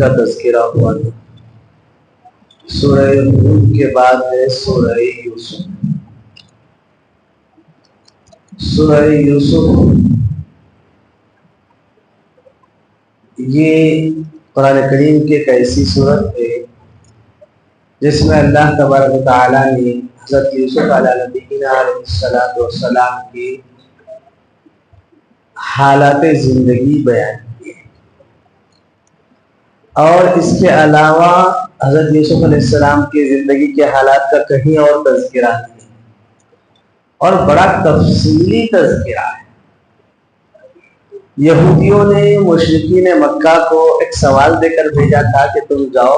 کا تذکرہ ہوا تھا. سورہ ہود کے بعد ہے سورہ یوسف. سورہ یوسف یہ قرآن کریم کی ایک ایسی صورت ہے جس میں اللہ تبارک و تعالیٰ نے حضرت یوسف علیہ السلام کی حالات زندگی بیان کی، اور اس کے علاوہ حضرت یوسف علیہ السلام کی زندگی کے حالات کا کہیں اور تذکرہ نہیں، اور بڑا تفصیلی تذکرہ ہے. یہودیوں نے مشرکین مکہ کو ایک سوال دے کر بھیجا تھا کہ تم جاؤ،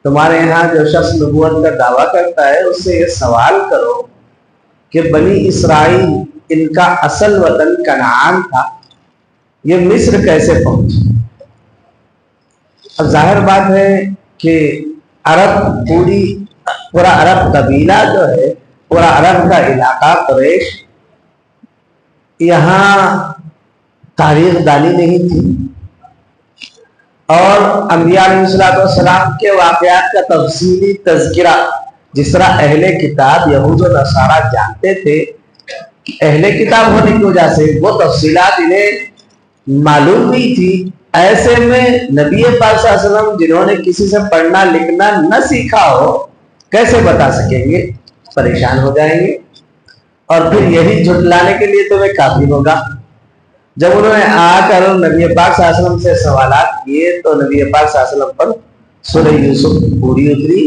تمہارے یہاں جو شخص نبوت کا دعویٰ کرتا ہے اس سے یہ سوال کرو کہ بنی اسرائیل ان کا اصل وطن کنعان تھا، یہ مصر کیسے پہنچے؟ اب ظاہر بات ہے کہ عرب پورا عرب قبیلہ جو ہے، پورا عرب کا علاقہ قریش، یہاں تاریخ دانی نہیں تھی، اور انبیاء علیہ السلام کے واقعات کا تفصیلی تذکرہ جس طرح اہل کتاب یہود و نصارہ جانتے تھے، اہل کتاب ہونے کی وجہ سے وہ تفصیلات انہیں معلوم نہیں تھی. ایسے میں نبی پاک صلی اللہ علیہ وسلم جنہوں نے کسی سے پڑھنا لکھنا نہ سیکھا ہو کیسے بتا سکیں گے؟ پریشان ہو جائیں گے، اور پھر یہی جھٹلانے کے لیے تمہیں کافی ہوگا. جب انہوں نے آ کر نبی پاک صلی اللہ علیہ وسلم سے سوالات کیے تو نبی پاک صلی اللہ علیہ وسلم پر سورہ یوسف پوری اتری،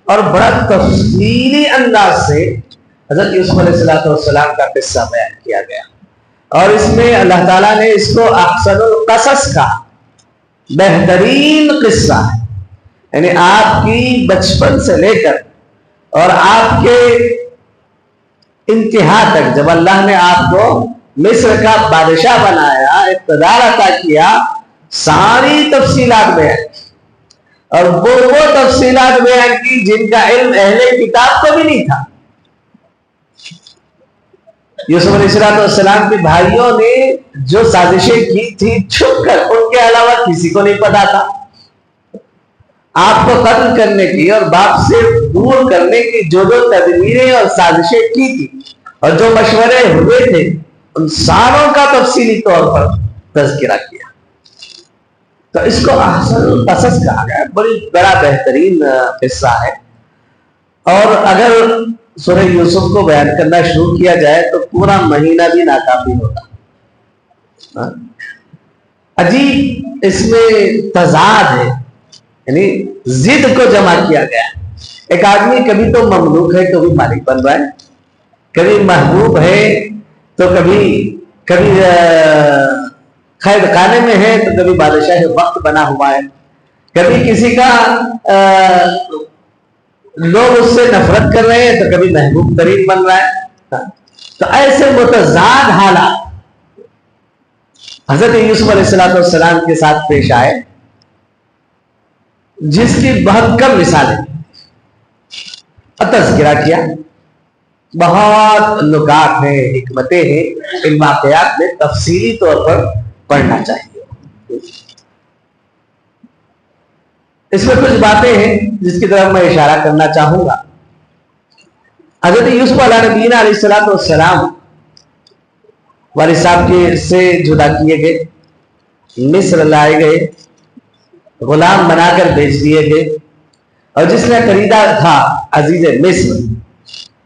اور بڑا تفصیلی انداز سے حضرت یوسف علیہ السلام کا قصہ بیان کیا گیا. اور اس میں اللہ تعالیٰ نے اس کو احسن القصص کا بہترین قصہ ہے، یعنی آپ کی بچپن سے لے کر اور آپ کے انتہا تک، جب اللہ نے آپ کو مصر کا بادشاہ بنایا، اقتدار عطا کیا، ساری تفصیلات بیان کی، اور وہ تفصیلات بیان کی جن کا علم اہل کتاب کو بھی نہیں تھا. یوسف علیہ السلام کے بھائیوں نے جو سازشیں کی تھی چھپ کر، ان کے علاوہ کسی کو نہیں پتا تھا. آپ کو قتل کرنے کی اور باپ سے دور کرنے کی جو تدبیریں اور سازشیں کی تھی اور جو مشورے ہوئے تھے، ان ساروں کا تفصیلی طور پر تذکرہ کیا. تو اس کو احسن القصص کہا گیا، بڑا بہترین قصہ ہے. اور اگر سورہ یوسف کو بیان کرنا شروع کیا جائے تو پورا مہینہ بھی ناکافی ہوتا. عجیب اس میں تضاد ہے، یعنی ضد کو جمع کیا گیا. ایک آدمی کبھی تو مملوک ہے، کبھی مالک بن رہا ہے، کبھی محبوب ہے تو کبھی قید خانے میں ہے تو کبھی بادشاہ وقت بنا ہوا ہے، کبھی کسی کا لوگ اس سے نفرت کر رہے ہیں تو کبھی محبوب ترین بن رہا ہے. تو ایسے متضاد حالات حضرت یوسف علیہ السلام کے ساتھ پیش آئے، جس کی بہت کم مثالیں تذکرہ کیا. بہت نکات ہیں، حکمتیں ہیں ان واقعات میں، تفصیلی طور پر پڑھنا چاہیے. اس میں کچھ باتیں ہیں جس کی طرف میں اشارہ کرنا چاہوں گا. حضرت یوسف علیہ نبینا علیہ السلام والد صاحب کے سے جدا کیے گئے، مصر لائے گئے، غلام بنا کر بیچ دیے گئے، اور جس نے خریدا تھا عزیز مصر،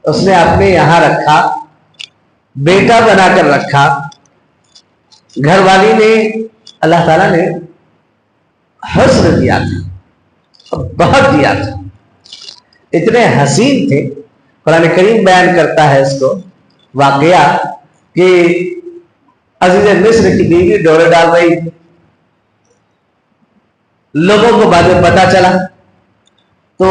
اس نے اپنے یہاں رکھا، بیٹا بنا کر رکھا. گھر والی نے، اللہ تعالیٰ نے حسن دیا تھا، بہت دیا تھا، اتنے حسین تھے. قرآن کریم بیان کرتا ہے اس کو واقعہ کہ عزیز مصر کی بیوی ڈورے ڈال رہی تھی. لوگوں کو بعد میں پتا چلا تو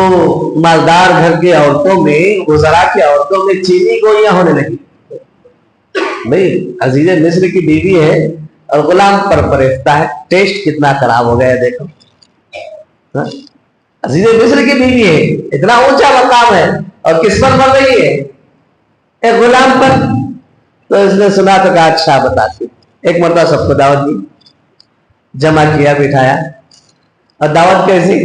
مالدار گھر کی عورتوں میں، وزراء کی عورتوں میں چینی گوئیاں ہونے لگی. بھئی عزیز مصر کی بیوی ہے اور غلام پر فریفتہ ہے، ٹیسٹ کتنا خراب ہو گیا دیکھو. عزیز مصر کی بیوی ہے، اتنا اونچا مقام ہے، اور کس پر بن رہی ہے؟ ایک غلام پر. تو اس نے سنا تو کہا اچھا بتاتی. ایک مرتبہ سب کو دعوت دی، جمع کیا، بٹھایا، اور دعوت کیسی؟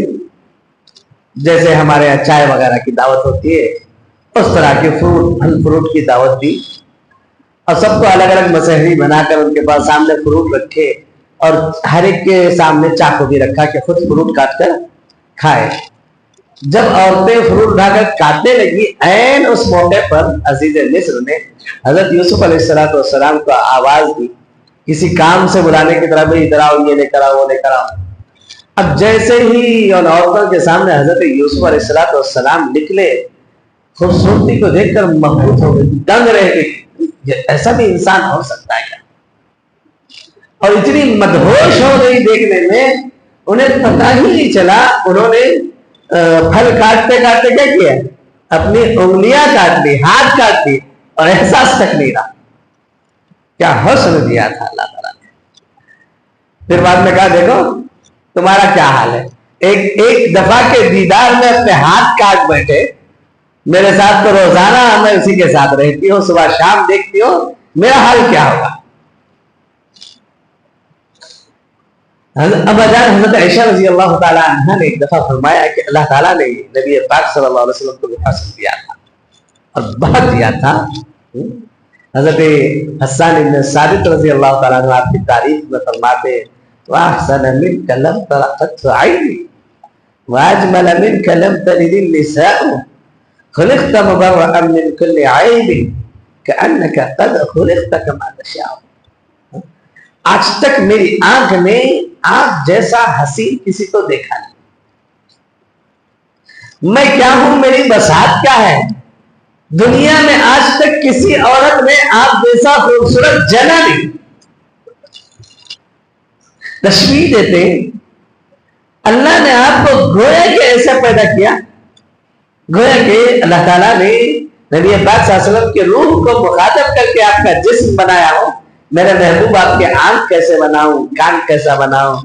جیسے ہمارے یہاں چائے وغیرہ کی دعوت ہوتی ہے اس طرح کے پھل فروٹ کی دعوت دی، اور سب کو الگ الگ مسحری بنا کر ان کے پاس سامنے فروٹ رکھے، اور ہر ایک کے سامنے چاقو بھی رکھا کہ خود فروٹ کاٹ کر کھائے۔ جب عورتیں فروٹ اٹھا کر کاٹنے لگی، عین اس موقع پر عزیز مصر نے حضرت یوسف علیہ السلام کو آواز دی کسی کام سے بلانے کی طرح، بھائی ادھر آؤ، یہ لے کر آؤ، وہ لے کر آؤ۔ اب جیسے ہی ان عورتوں کے سامنے حضرت یوسف علیہ السلام نکلے، خوبصورتی کو دیکھ کر مبہوت ہو گئی، دنگ رہ گئی، ایسا بھی انسان ہو سکتا ہے کیا؟ اور اتنی مدہوش ہو گئی دیکھنے میں، انہیں پتہ ہی نہیں چلا۔ انہوں نے پھل کاٹتے کاٹتے کیا کیا؟ اپنی انگلیاں کاٹ لی، ہاتھ کاٹ لی، اور احساس تک نہیں رہا۔ کیا حسن دیا تھا اللہ تعالیٰ نے۔ پھر بعد میں کہا دیکھو تمہارا کیا حال ہے، ایک دفعہ کے دیدار میں اپنے ہاتھ کاٹ بیٹھے، میرے ساتھ تو روزانہ میں اسی کے ساتھ رہتی ہوں، صبح شام دیکھتی ہوں، میرا حال کیا ہوگا؟ ابا جان حضرت عائشہ رضی اللہ تعالی عنہ نے ایک دفعہ فرمایا کہ اللہ تعالیٰ نے نبی پاک صلی اللہ علیہ وسلم کو حسن دیا تھا، اور بہت دیا تھا۔ حضرت حسان بن ثابت رضی اللہ تعالیٰ عنہ آپ کی تعریف میں فرماتے وَأَحْسَنَ مِنْكَ لَمْ تَرَ قَطُّ عَيْنِي وَأَجْمَلَ مِنْكَ لَمْ تَلِدِ النِّسَاءُ خُلِقْتَ مُبَرَّأً مِنْ كُلِّ عَيْبٍ كَأَنَّكَ قَدْ خُلِقْتَ كَمَا تَشَاءُ۔ آج تک میری آنکھ نے آپ جیسا حسین کسی کو دیکھا نہیں۔ میں کیا ہوں، میری بساط کیا ہے، دنیا میں آج تک کسی عورت نے آپ جیسا خوبصورت جنا نہیں۔ تشبیہ دیتے اللہ نے آپ کو گویا کہ ایسا پیدا کیا، گویا کہ اللہ تعالیٰ نے نبی پاک صلی اللہ علیہ وسلم کے روح کو مخاطب کر کے آپ کا جسم بنایا ہو۔ میرے محبوب آپ کے آنکھ کیسے بناؤں، کان کیسا بناؤں،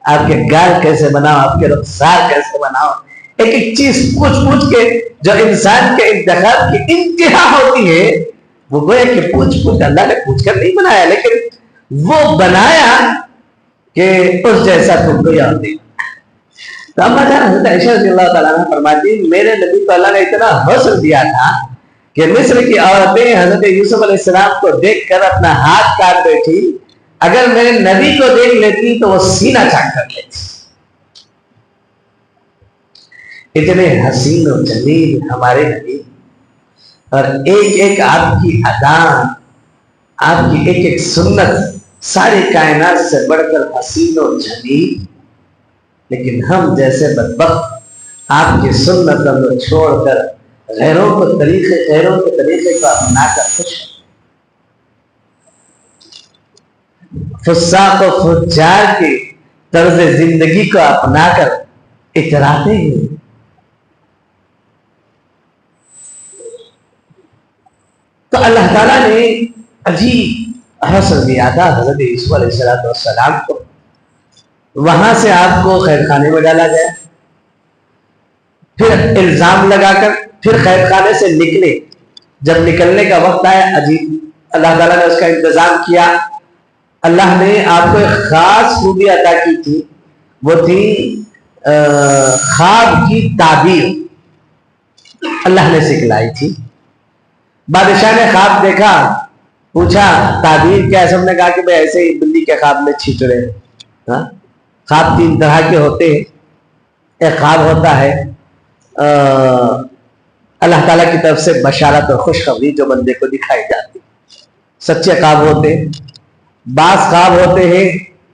آپ کے گال کیسے بناؤں، آپ کے رخسار کیسے بناؤں، ایک ایک چیز پوچھ پوچھ کے جو انسان کے انتخاب کی انتہا ہوتی ہے، وہ گویا کہ پوچھ پوچھ اللہ نے پوچھ کر نہیں بنایا، لیکن وہ بنایا کہ اس جیسا تم کو یاد نہیں۔ تو اما جان حضرت عائشہ رضی اللہ تعالیٰ عنہ فرماتی میرے نبی کو اللہ نے اتنا حسن دیا تھا کہ مصر کی عورتیں حضرت یوسف علیہ السلام کو دیکھ کر اپنا ہاتھ کاٹ بیٹھی، اگر میرے نبی کو دیکھ لیتی تو وہ سینہ چاک کر لیتی۔ اتنے حسین و جمیل ہمارے نبی، اور ایک ایک آپ کی ادا، آپ کی ایک ایک سنت ساری کائنات سے بڑھ کر حسین و جمیل، لیکن ہم جیسے بدبخت آپ کی سنتوں کو چھوڑ کر غیروں کے طریقے کو اپنا کر خوش، فساق و فجار کے طرز زندگی کو اپنا کر اتراتے ہیں۔ تو اللہ تعالیٰ نے عجیب حسن دیا تھا حضرت یوسف علیہ السلام کو۔ وہاں سے آپ کو قید خانے میں ڈالا گیا، پھر الزام لگا کر پھر قید خانے سے نکلے۔ جب نکلنے کا وقت آیا، عجیب اللہ تعالیٰ نے اس کا انتظام کیا۔ اللہ نے آپ کو ایک خاص خوبی عطا کی تھی، وہ تھی خواب کی تعبیر، اللہ نے سکھلائی تھی۔ بادشاہ نے خواب دیکھا، پوچھا تعبیر کیا ہے؟ سب نے کہا کہ بھائی ایسے ہی بلی کے خواب میں چھچڑے۔ خواب 3 طرح کے ہوتے ہیں۔ ایک خواب ہوتا ہے اللہ تعالیٰ کی طرف سے بشارت اور خوشخبری جو بندے کو دکھائی جاتی، سچے خواب ہوتے ہیں۔ بعض خواب ہوتے ہیں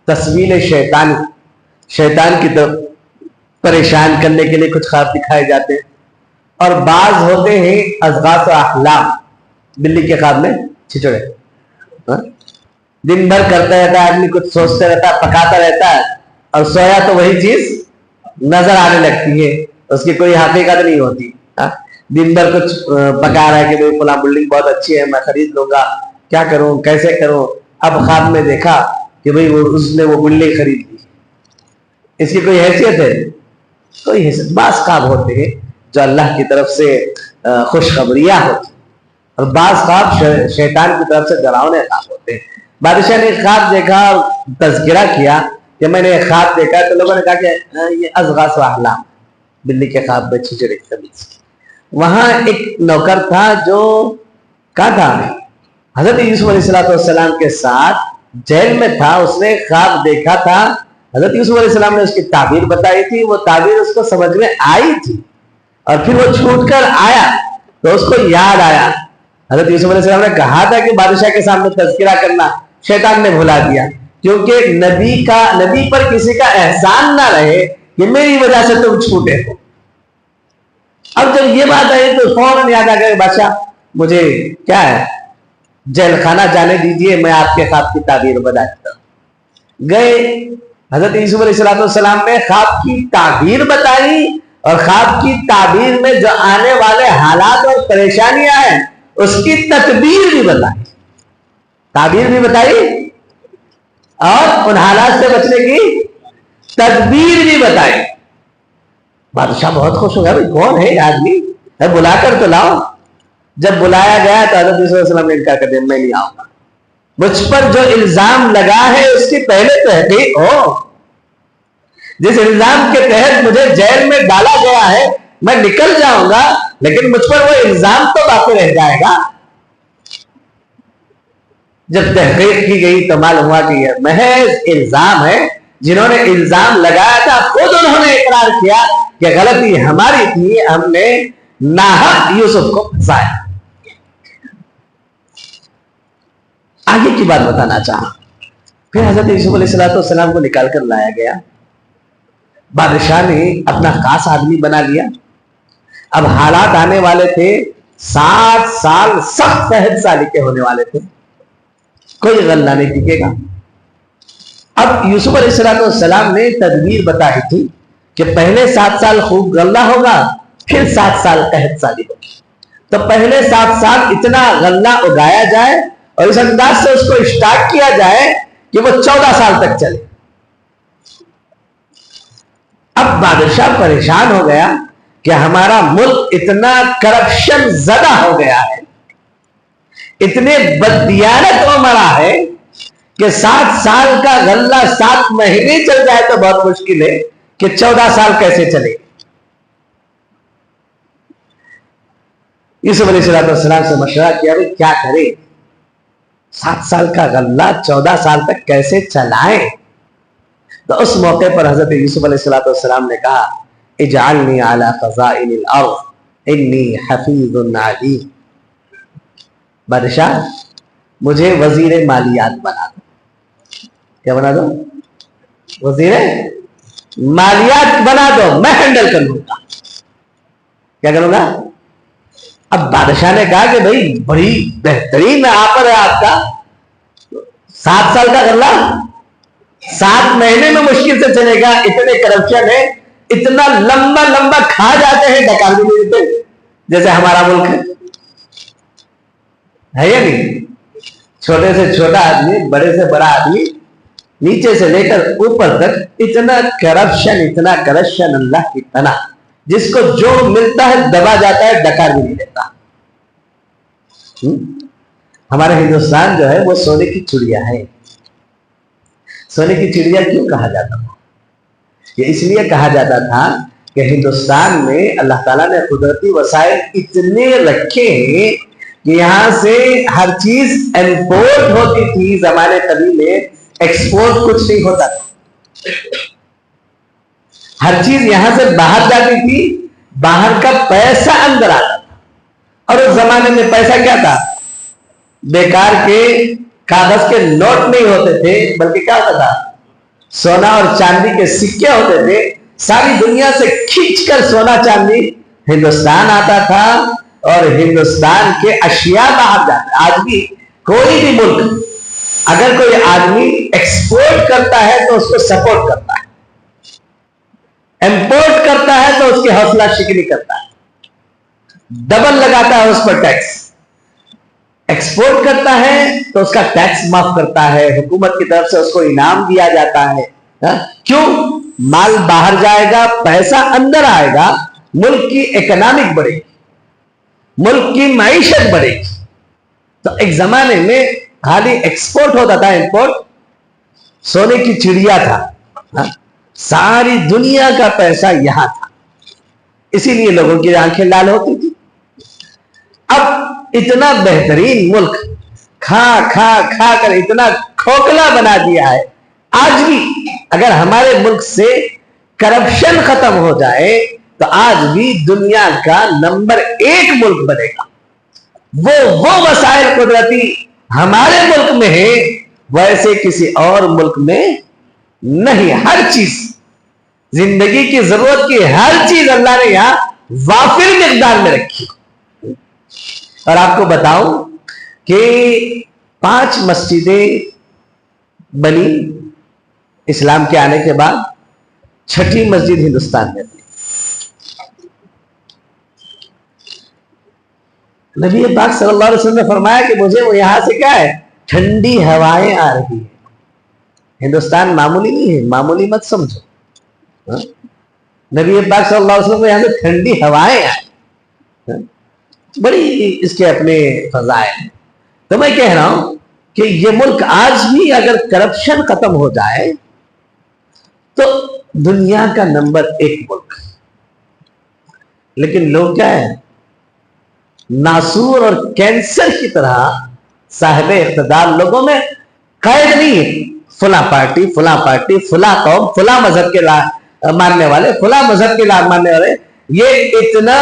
تصویر شیطانی، شیطان کی طرف پریشان کرنے کے لیے کچھ خواب دکھائے جاتے ہیں، اور بعض ہوتے ہیں اضغاث و احلام، بلی کے خواب میں چھچڑے، دن بھر کرتا رہتا ہے آدمی، کچھ سوچتا رہتا ہے، پکاتا رہتا ہے، اور سویا تو وہی چیز نظر آنے لگتی ہے، اس کی کوئی حقیقت نہیں ہوتی۔ دن بھر کچھ پکا رہا ہے کہ بھائی فلاں بلڈنگ بہت اچھی ہے، میں خرید لوں گا، کیا کروں، کیسے کروں۔ اب خواب میں دیکھا کہ بھائی اس نے وہ بلڈنگ خرید لی، اس کی کوئی حیثیت ہے؟ کوئی حیثیت۔ بعض خواب ہوتے ہیں جو اللہ کی طرف سے خوشخبریاں ہوتی، اور بعض خواب شیطان کی طرف سے ڈراؤنے خواب ہوتے ہیں۔ بادشاہ نے خواب دیکھا اور تذکرہ کیا کہ میں نے ایک خواب دیکھا, تو لوگوں نے کہا کہ یہ اضغاث و احلام, بلی کے خواب میں چھچڑے خبیث. وہاں ایک نوکر تھا جو کہاں تھا, حضرت یوسف علیہ السلام کے ساتھ جیل میں تھا. اس نے خواب دیکھا تھا, حضرت یوسف علیہ السلام نے اس کی تعبیر بتائی تھی, وہ تعبیر اس کو سمجھ میں آئی تھی, اور پھر وہ چھوٹ کر آیا تو اس کو یاد آیا. حضرت یوسف علیہ السلام نے کہا تھا کہ بادشاہ کے سامنے تذکرہ کرنا, شیطان نے بھلا دیا, کیونکہ نبی پر کسی کا احسان نہ رہے کہ میری وجہ سے تم چھوٹے ہو. اب جب یہ بات آئی تو فوراً یاد آ گیا, بادشاہ مجھے کیا ہے, جیل خانہ جانے دیجئے, میں آپ کے خواب کی تعبیر بتاتا ہوں. گئے, حضرت یوسف علیہ السلام نے خواب کی تعبیر بتائی, اور خواب کی تعبیر میں جو آنے والے حالات اور پریشانیاں ہیں اس کی تدبیر بھی بتائی, تعبیر بھی بتائی, اور ان حالات سے بچنے کی تدبیر بھی بتائی. بادشاہ بہت خوش ہو گیا, بھائی کون ہے آدمی, بلا کر تو لاؤ. جب بلایا گیا تو حضرت یوسف علیہ السلام نے انکار کر دیا, میں نہیں آؤں گا, مجھ پر جو الزام لگا ہے اس کی پہلے تحقیق ہو. جس الزام کے تحت مجھے جیل میں ڈالا گیا ہے میں نکل جاؤں گا, لیکن مجھ پر وہ الزام تو باقی رہ جائے گا. جب تحقیق کی گئی تو معلوم ہوا کہ یہ محض الزام ہے. جنہوں نے الزام لگایا تھا خود انہوں نے اقرار کیا کہ غلطی ہماری تھی, ہم نے ناحق یوسف کو پھنسایا. آگے کی بات بتانا چاہا. پھر حضرت یوسف علیہ السلام کو نکال کر لایا گیا. بادشاہ نے اپنا خاص آدمی بنا لیا. اب حالات آنے والے تھے, 60 سال سخت قحط سالی کے ہونے والے تھے, کوئی غلہ نہیں ٹکے گا. اب یوسف علیہ السلام نے تدبیر بتائی تھی کہ پہلے 7 سال خوب غلہ ہوگا, پھر 7 سال قحط سالی ہوگی. تو پہلے 7 سال اتنا غلہ اگایا جائے اور اس انداز سے اس کو اسٹارٹ کیا جائے کہ وہ 14 سال تک چلے. اب بادشاہ پریشان ہو گیا کہ ہمارا ملک اتنا کرپشن زدہ ہو گیا ہے, اتنے بددیانت ہو مرا ہے کہ 7 سال کا غلہ 7 مہینے چل جائے تو بہت مشکل ہے کہ 14 سال کیسے چلے. یوسف علیہ السلام سے مشورہ کیا, بھائی کیا کرے, 7 سال کا غلہ 14 سال تک کیسے چلائیں. تو اس موقع پر حضرت یوسف علیہ السلام نے کہا, اجعلنی علی خزائن الارض انی حفیظ علیم. بادشاہ مجھے وزیر مالیات بنا دو. کیا بنا دو؟ وزیر مالیات بنا دو, میں ہینڈل کر لوں گا. کیا کروں گا؟ اب بادشاہ نے کہا کہ بھائی بڑی بہترین آفر ہے آپ کا, 7 سال کا غلہ 7 مہینے میں مشکل سے چلے گا, اتنے کرپشن ہے, اتنا لمبا لمبا کھا جاتے ہیں ڈکار بھی نہیں دیتے جیسے ہمارا ملک ہے یا نہیں. چھوٹے سے چھوٹا آدمی, بڑے سے بڑا آدمی, نیچے سے لے کر اوپر تک اتنا کرپشن, اللہ کی پناہ, جس کو جو ملتا ہے دبا جاتا ہے, ڈکار بھی نہیں دیتا. ہمارے ہندوستان جو ہے وہ سونے کی چڑیا ہے. سونے کی چڑیا کیوں کہا جاتا تھا؟ یہ اس لیے کہا جاتا تھا کہ ہندوستان میں اللہ تعالیٰ نے قدرتی وسائل اتنے رکھے ہیں کہ یہاں سے ہر چیز امپورٹ ہوتی تھی. زمانے قدیم میں ایکسپورٹ کچھ نہیں ہوتا تھا, ہر چیز یہاں سے باہر جاتی تھی, باہر کا پیسہ اندر آتا تھا. اور اس زمانے میں پیسہ کیا تھا؟ بیکار کے کاغذ کے نوٹ نہیں ہوتے تھے, بلکہ کیا ہوتا تھا؟ سونا اور چاندی کے سکے ہوتے تھے. ساری دنیا سے کھینچ کر سونا چاندی ہندوستان آتا تھا, اور ہندوستان کے اشیاء باہر جاتا. آج بھی کوئی بھی ملک اگر کوئی آدمی ایکسپورٹ کرتا ہے تو اس کو سپورٹ کرتا ہے, امپورٹ کرتا ہے تو اس کی حوصلہ شکنی کرتا ہے, ڈبل لگاتا ہے اس پر ٹیکس. ایکسپورٹ کرتا ہے تو اس کا ٹیکس معاف کرتا ہے, حکومت کی طرف سے اس کو انعام دیا جاتا ہے. کیوں؟ مال باہر جائے گا, پیسہ اندر آئے گا, ملک کی اکنامک بڑھے گی, ملک کی معیشت بڑھے گی. تو ایک زمانے میں خالی ایکسپورٹ ہوتا تھا, امپورٹ سونے کی چڑیا تھا. ساری دنیا کا پیسہ یہاں تھا، اسی لیے لوگوں کی آنکھیں لال ہوتی تھی۔ اب اتنا بہترین ملک کھا کھا کھا کر اتنا کھوکھلا بنا دیا ہے۔ آج بھی اگر ہمارے ملک سے کرپشن ختم ہو جائے تو آج بھی دنیا کا نمبر 1 ملک بنے گا۔ وہ وسائل قدرتی ہمارے ملک میں ہے، ویسے کسی اور ملک میں نہیں۔ ہر چیز، زندگی کی ضرورت کی ہر چیز اللہ نے یہاں وافر مقدار میں رکھی۔ اور آپ کو بتاؤں کہ 5 مسجدیں بنی اسلام کے آنے کے بعد، 6ٹھی مسجد ہندوستان میں تھی۔ نبی پاک صلی اللہ علیہ وسلم نے فرمایا کہ مجھے وہ یہاں سے کیا ہے، ٹھنڈی ہوائیں آ رہی ہیں۔ ہندوستان معمولی نہیں ہے، معمولی مت سمجھو۔ نبی پاک صلی اللہ علیہ وسلم کو یہاں سے ٹھنڈی ہوائیں آئیں، بڑی اس کے اپنے فضائل ہیں۔ تو میں کہہ رہا ہوں کہ یہ ملک آج بھی اگر کرپشن ختم ہو جائے تو دنیا کا نمبر 1 ملک۔ لیکن لوگ کیا ہے، ناسور اور کینسر کی طرح صاحب اقتدار لوگوں میں قید نہیں ہے۔ فلاں پارٹی، فلاں پارٹی، فلاں قوم، فلاں مذہب کے ماننے والے، فلاں مذہب کے ماننے والے، یہ اتنا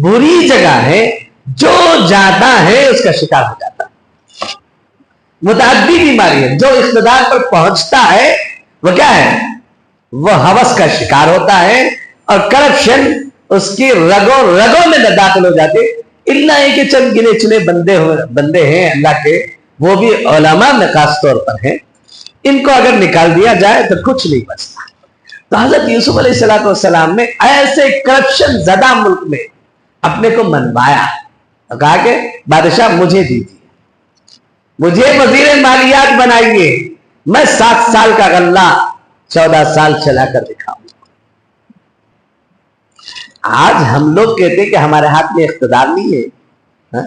بری جگہ ہے، جو جاتا ہے اس کا شکار ہو جاتا ہے۔ متعدی بیماری ہے، جو اقتدار پر پہنچتا ہے وہ کیا ہے، وہ ہوس کا شکار ہوتا ہے، اور کرپشن اس کی رگوں میں داخل ہو جاتے۔ اتنا ہے کہ چند گنے چنے بندے ہیں اللہ کے، وہ بھی علماء میں خاص طور پر ہیں، ان کو اگر نکال دیا جائے تو کچھ نہیں بچتا۔ تو حضرت یوسف علیہ السلام نے ایسے کرپشن زدہ ملک میں اپنے کو منوایا اور کہا کہ بادشاہ مجھے دیجیے، مجھے وزیر مالیات بنائیے، میں 7 سال کا غلہ 14 سال چلا کر دکھاؤں۔ آج ہم لوگ کہتے ہیں کہ ہمارے ہاتھ میں اقتدار نہیں ہے،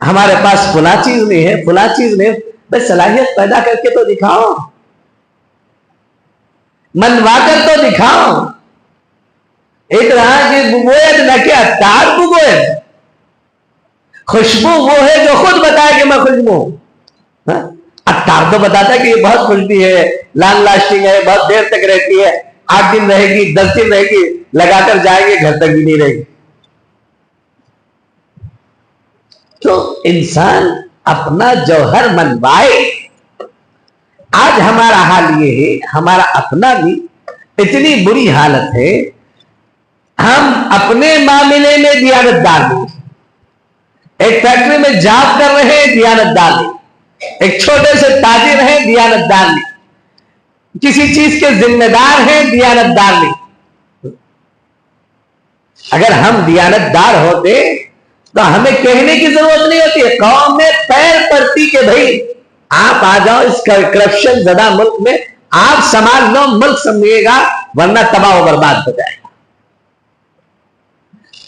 ہمارے پاس فلاں چیز نہیں ہے، فلاں چیز نہیں، بس صلاحیت پیدا کر کے تو دکھاؤ، منوا کر تو دکھاؤ۔ ایک رہا کہ بگوید نہ کہ اتار بگوید، خوشبو وہ ہے جو خود بتائے کہ میں خوشبو ہوں۔ اتار تو بتاتا ہے کہ یہ بہت خوشبی ہے، لانگ لاسٹنگ ہے، بہت دیر تک رہتی ہے، 8 دن رہے گی، 10 دن رہے گی، لگا کر جائیں گے گھر تک بھی نہیں رہے گی۔ تو انسان اپنا جوہر منوائے۔ آج ہمارا حال یہ ہے، ہمارا اپنا بھی اتنی بری حالت ہے، ہم اپنے معاملے میں دیانتدار نہیں، ایک فیکٹری میں جاب کر رہے ہیں دیانتدار نہیں، ایک چھوٹے سے تاجر ہیں دیانتدار نہیں، کسی چیز کے ذمہ دار ہیں دیانتدار نہیں۔ اگر ہم دیانتدار ہوتے تو ہمیں کہنے کی ضرورت نہیں ہوتی، قوم میں پیر پڑتی کہ بھائی آپ آ جاؤ اس کرپشن زدہ ملک میں، آپ سماج لو، ملک سمجھے گا، ورنہ تباہ و برباد ہو جائے گا۔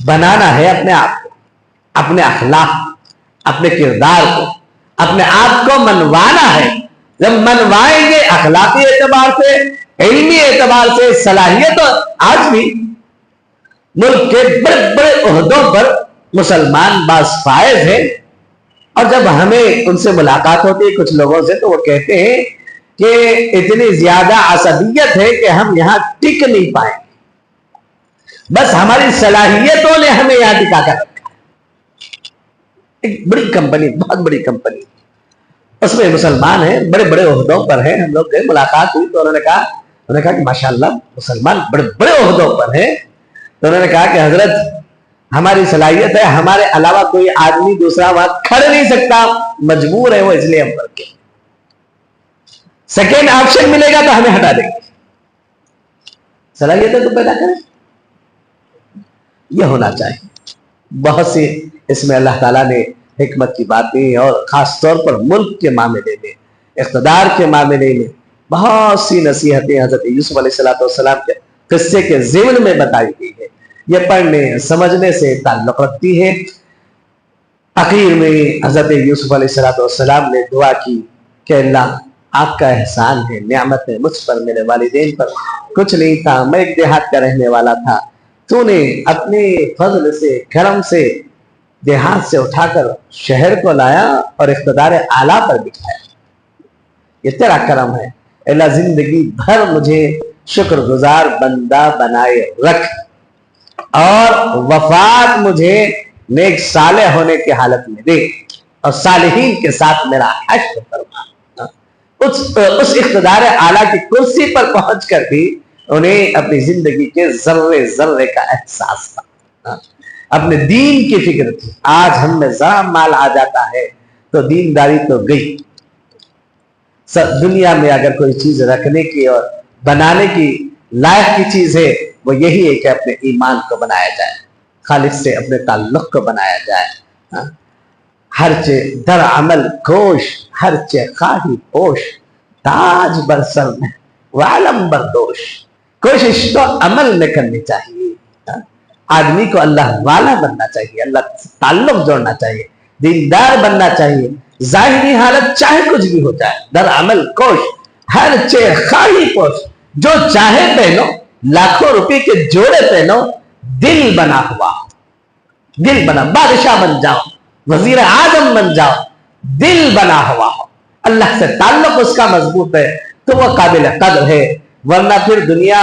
بنانا ہے اپنے آپ کو، اپنے اخلاق، اپنے کردار کو، اپنے آپ کو منوانا ہے۔ جب منوائیں گے اخلاقی اعتبار سے، علمی اعتبار سے، صلاحیت، آج بھی ملک کے بڑے بڑے عہدوں پر مسلمان باز فائز ہیں، اور جب ہمیں ان سے ملاقات ہوتی ہے کچھ لوگوں سے تو وہ کہتے ہیں کہ اتنی زیادہ عصبیت ہے کہ ہم یہاں ٹک نہیں پائیں، بس ہماری صلاحیتوں نے ہمیں یہاں ٹکا کر رکھا ہے۔ ایک بڑی کمپنی، بہت بڑی کمپنی، اس میں مسلمان ہیں، بڑے بڑے عہدوں پر ہیں، ہم لوگ گئے، ملاقات ہوئی تو انہوں نے کہا کہ ماشاءاللہ مسلمان بڑے بڑے عہدوں پر ہیں۔ تو انہوں نے کہا کہ حضرت ہماری صلاحیت ہے، ہمارے علاوہ کوئی آدمی دوسرا وہاں کھڑ نہیں سکتا، مجبور ہے وہ، اس لیے ہم پر کے سیکنڈ آپشن ملے گا تو ہمیں ہٹا دیں گے۔ صلاحیتیں تو پیدا کریں، یہ ہونا چاہیے۔ بہت سی اس میں اللہ تعالیٰ نے حکمت کی باتیں، اور خاص طور پر ملک کے معاملے میں، اقتدار کے معاملے میں بہت سی نصیحتیں حضرت یوسف علیہ السلام کے قصے کے ضمن میں بتائی گئی ہے۔ یہ پڑھنے سمجھنے سے تعلق رکھتی ہے۔ آخر میں حضرت یوسف علیہ السلام نے دعا کی کہ اللہ آپ کا احسان ہے، نعمت ہے مجھ پر، میرے والدین پر کچھ نہیں تھا، میں ایک دیہات کا رہنے والا تھا، تو نے اپنے فضل سے کرم سے دیہات سے اٹھا کر شہر کو لایا اور اقتدار اعلیٰ پر بٹھایا۔ یہ تیرا کرم ہے اللہ، زندگی بھر مجھے شکر گزار بندہ بنائے رکھ، اور وفات مجھے نیک صالح ہونے کی حالت میں دے، اور صالحین کے ساتھ میرا حشر فرما۔ اس اقتدار اعلیٰ کی کرسی پر پہنچ کر بھی انہیں اپنی زندگی کے ذرے ذرے کا احساس تھا، اپنے دین کی فکر تھی۔ آج ہم میں ذرا مال آ جاتا ہے تو دینداری تو گئی۔ دنیا میں اگر کوئی چیز رکھنے کی اور بنانے کی لائق کی چیز ہے وہ یہی ہے کہ اپنے ایمان کو بنایا جائے، خالق سے اپنے تعلق کو بنایا جائے۔ ہر چے در عمل کوش، ہر چے خواہی پوش، تاج بر سر میں وعلم بردوش۔ کوشش تو عمل میں کرنی چاہیے، آدمی کو اللہ والا بننا چاہیے، اللہ سے تعلق جوڑنا چاہیے، دیندار بننا چاہیے، ظاہری حالت چاہے کچھ بھی ہو جائے، در عمل کوش، ہر چے خواہی پوش، جو چاہے پہنو، لاکھوں روپے کے جوڑے پہنو، دل بنا ہوا، دل بنا، بادشاہ بن جاؤ، وزیر اعظم بن جاؤ، دل بنا ہوا ہو، اللہ سے تعلق اس کا مضبوط ہے تو وہ قابل قدر ہے، ورنہ پھر دنیا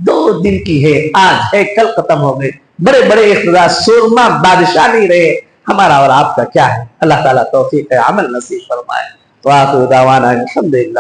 دو دن کی ہے، آج ہے کل ختم ہو گئے، بڑے بڑے اقتدار سورما بادشاہ نہیں رہے، ہمارا اور آپ کا کیا ہے؟ اللہ تعالیٰ توفیق عمل نصیب فرمائے۔ وآخر دعوانا الحمدللہ۔